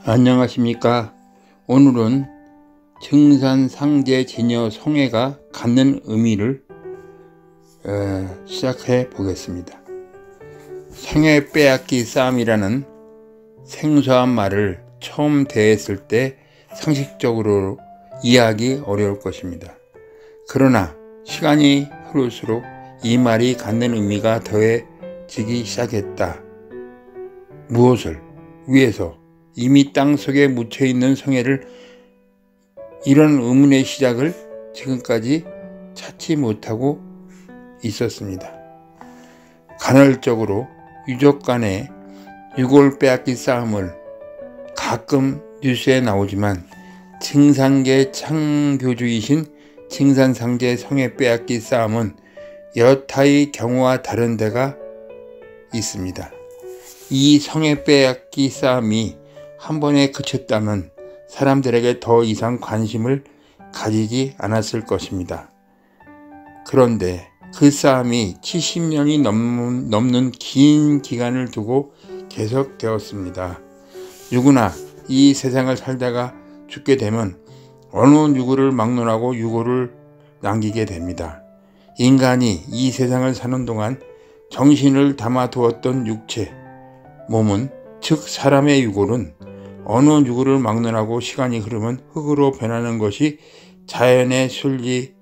안녕하십니까. 오늘은 증산상제진여 성애가 갖는 의미를 시작해 보겠습니다. 성애 빼앗기 싸움이라는 생소한 말을 처음 대했을 때 상식적으로 이해하기 어려울 것입니다. 그러나 시간이 흐를수록 이 말이 갖는 의미가 더해지기 시작했다. 무엇을 위해서? 이미 땅속에 묻혀있는 성애를, 이런 의문의 시작을 지금까지 찾지 못하고 있었습니다. 간헐적으로 유족 간의 유골 빼앗기 싸움을 가끔 뉴스에 나오지만 증산계 창교주이신 증산상제 성애 빼앗기 싸움은 여타의 경우와 다른 데가 있습니다. 이 성애 빼앗기 싸움이 한 번에 그쳤다면 사람들에게 더 이상 관심을 가지지 않았을 것입니다. 그런데 그 싸움이 70년이 넘는 긴 기간을 두고 계속되었습니다. 누구나 이 세상을 살다가 죽게 되면 어느 누구를 막론하고 유골을 남기게 됩니다. 인간이 이 세상을 사는 동안 정신을 담아두었던 육체, 몸은, 즉 사람의 유골은 어느 누구를 막론하고 시간이 흐르면 흙으로 변하는 것이 자연의 순리일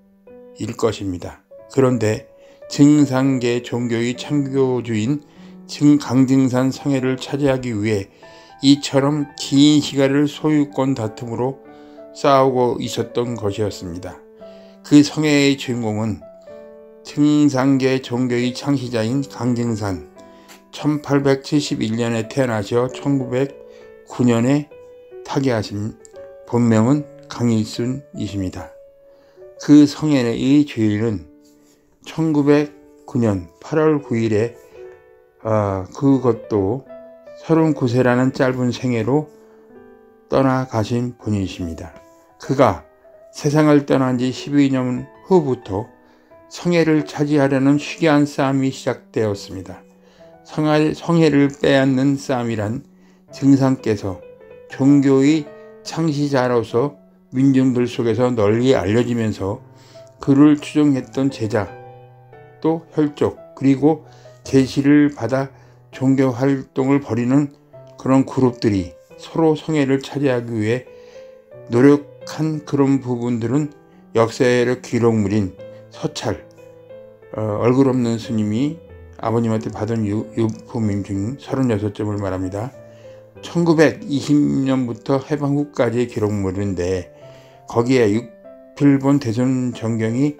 것입니다. 그런데 증산계 종교의 창교주인 강증산 성애를 차지하기 위해 이처럼 긴 시간을 소유권 다툼으로 싸우고 있었던 것이었습니다. 그 성애의 주인공은 증산계 종교의 창시자인 강증산, 1871년에 태어나셔 1909년에 타계하신, 본명은 강일순이십니다. 그 성애의 주인은 1909년 8월 9일에 그것도 39세라는 짧은 생애로 떠나가신 분이십니다. 그가 세상을 떠난 지 12년 후부터 성애를 차지하려는 희귀한 싸움이 시작되었습니다. 성애를 빼앗는 싸움이란 증산께서 종교의 창시자로서 민중들 속에서 널리 알려지면서 그를 추종했던 제자, 또 혈족, 그리고 제시를 받아 종교 활동을 벌이는 그런 그룹들이 서로 성애를 차지하기 위해 노력한 그런 부분들은 역사의 기록물인 서찰, 얼굴 없는 스님이 아버님한테 받은 유품임 중 36점을 말합니다. 1920년부터 해방 후까지의 기록물인데 거기에 6필본 대손전경이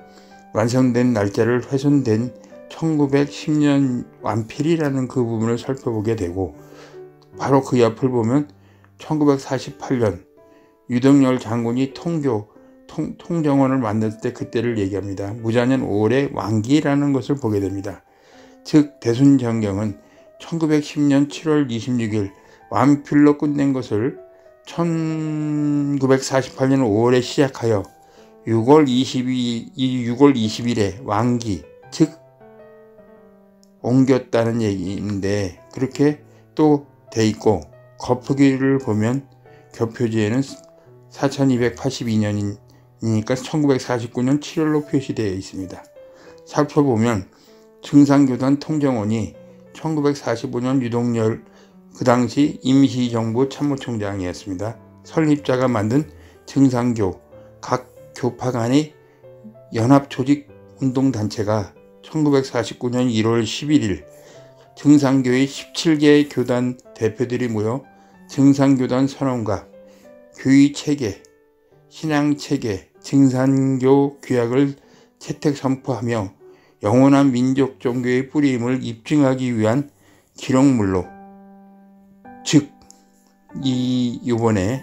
완성된 날짜를 훼손된 1910년 완필이라는 그 부분을 살펴보게 되고, 바로 그 옆을 보면 1948년 유덕열 장군이 통정원을 만들 때 그때를 얘기합니다. 무자년 5월의 왕기라는 것을 보게 됩니다. 즉 대순전경은 1910년 7월 26일 완필로 끝낸 것을 1948년 5월에 시작하여 6월 20일에 왕기, 즉 옮겼다는 얘기인데, 그렇게 또 돼 있고, 거푸기를 보면 교표지에는 4282년이니까 1949년 7월로 표시되어 있습니다. 살펴보면 증산교단 통정원이 1945년 유동열, 그 당시 임시정부 참모총장이었습니다. 설립자가 만든 증산교, 각 교파 간의 연합조직운동단체가 1949년 1월 11일 증산교의 17개 교단 대표들이 모여 증산교단 선언과 교의체계, 신앙체계, 증산교 규약을 채택 선포하며 영원한 민족 종교의 뿌리임을 입증하기 위한 기록물로, 즉 이번에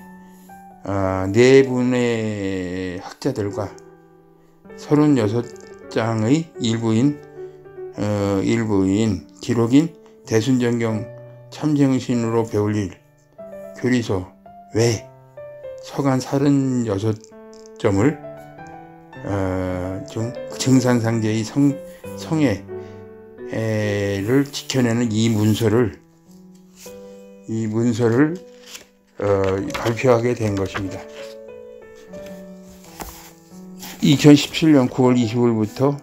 네 분의 학자들과 36장의 일부인 기록인 대순전경 참정신으로 배울일 교리서 외 서간 36점을 증산상제의 성애를 지켜내는 이 문서를 발표하게 된 것입니다. 2017년 9월 20일부터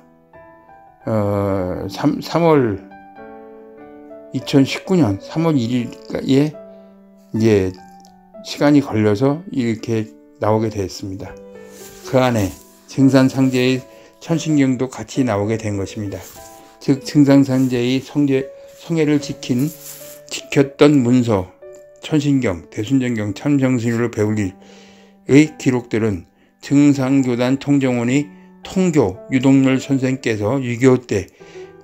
2019년 3월 1일에 이제 시간이 걸려서 이렇게 나오게 되었습니다. 그 안에 증산상제의 천신경도 같이 나오게 된 것입니다. 즉 증산상제의 성애를 지켰던 문서, 천신경, 대순전경, 참정신으로 배울 일의 기록들은 증산교단 통정원의 통교 유동열 선생께서 6.25 때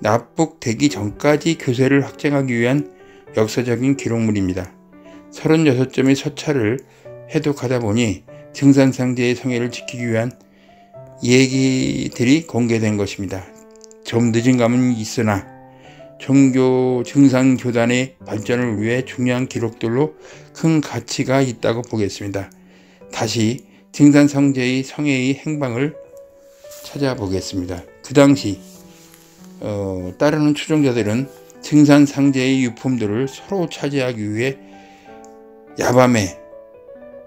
납북되기 전까지 교세를 확장하기 위한 역사적인 기록물입니다. 36점의 서찰을 해독하다 보니 증산상제의 성애를 지키기 위한 얘기들이 공개된 것입니다. 좀 늦은 감은 있으나 종교 증산교단의 발전을 위해 중요한 기록들로 큰 가치가 있다고 보겠습니다. 다시 증산상제의 성애의 행방을 찾아보겠습니다. 그 당시 따르는 추종자들은 증산상제의 유품들을 서로 차지하기 위해 야밤에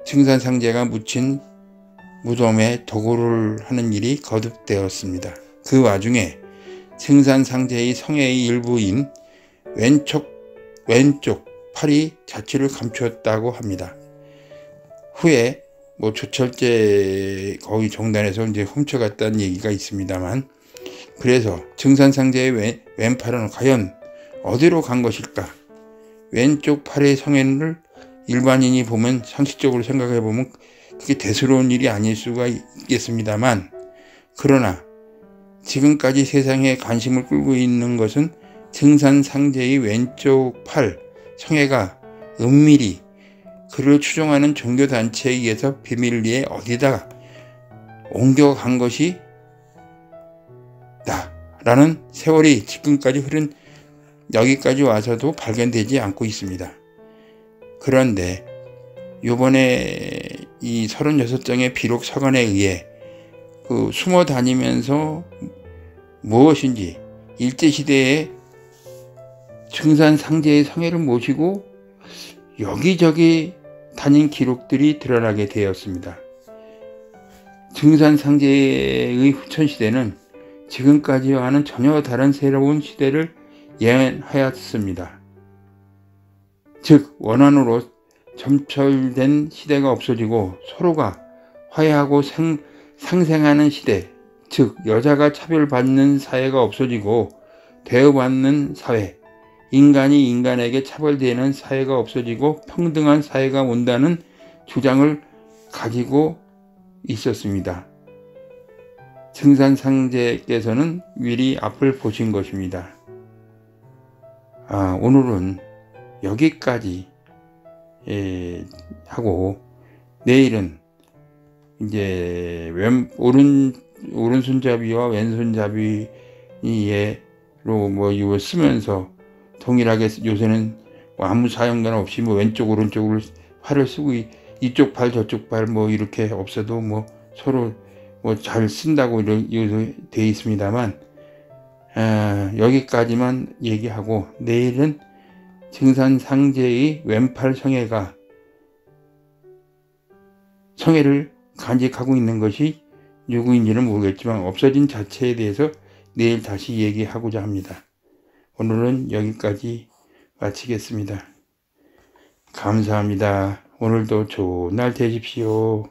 증산상제가 묻힌 무덤에 도구를 하는 일이 거듭되었습니다. 그 와중에 증산상제의 성애의 일부인 왼쪽 팔이 자취를 감추었다고 합니다. 후에 조철제 거기 종단에서 이제 훔쳐갔다는 얘기가 있습니다만, 그래서 증산상제의 왼팔은 과연 어디로 간 것일까? 왼쪽 팔의 성애를 일반인이 보면, 상식적으로 생각해 보면 그게 대수로운 일이 아닐 수가 있겠습니다만, 그러나 지금까지 세상에 관심을 끌고 있는 것은 증산상제의 왼쪽 팔 성애가 은밀히 그를 추종하는 종교단체에 의해서 비밀리에 어디다가 옮겨간 것이다 라는 세월이 지금까지 흐른 여기까지 와서도 발견되지 않고 있습니다. 그런데 이번에 이 36장의 비록 서간에 의해 숨어 다니면서 무엇인지 일제시대에 증산상제의 성애를 모시고 여기저기 다닌 기록들이 드러나게 되었습니다. 증산상제의 후천시대는 지금까지와는 전혀 다른 새로운 시대를 예언하였습니다. 즉 원한으로 점철된 시대가 없어지고 서로가 화해하고 상생하는 시대, 즉 여자가 차별받는 사회가 없어지고 대우받는 사회, 인간이 인간에게 차별되는 사회가 없어지고 평등한 사회가 온다는 주장을 가지고 있었습니다. 증산상제께서는 미리 앞을 보신 것입니다. 오늘은 여기까지 하고, 내일은 이제 오른손잡이와 왼손잡이로 이거 쓰면서 동일하게 요새는 아무 사연관 없이 왼쪽 오른쪽으로 팔을 쓰고 이쪽 팔 저쪽 팔 이렇게 없어도 서로 잘 쓴다고 이렇게 되어 있습니다만, 여기까지만 얘기하고 내일은 증산상제의 왼팔 성애를 간직하고 있는 것이 누구인지는 모르겠지만 없어진 자체에 대해서 내일 다시 얘기하고자 합니다. 오늘은 여기까지 마치겠습니다. 감사합니다. 오늘도 좋은 날 되십시오.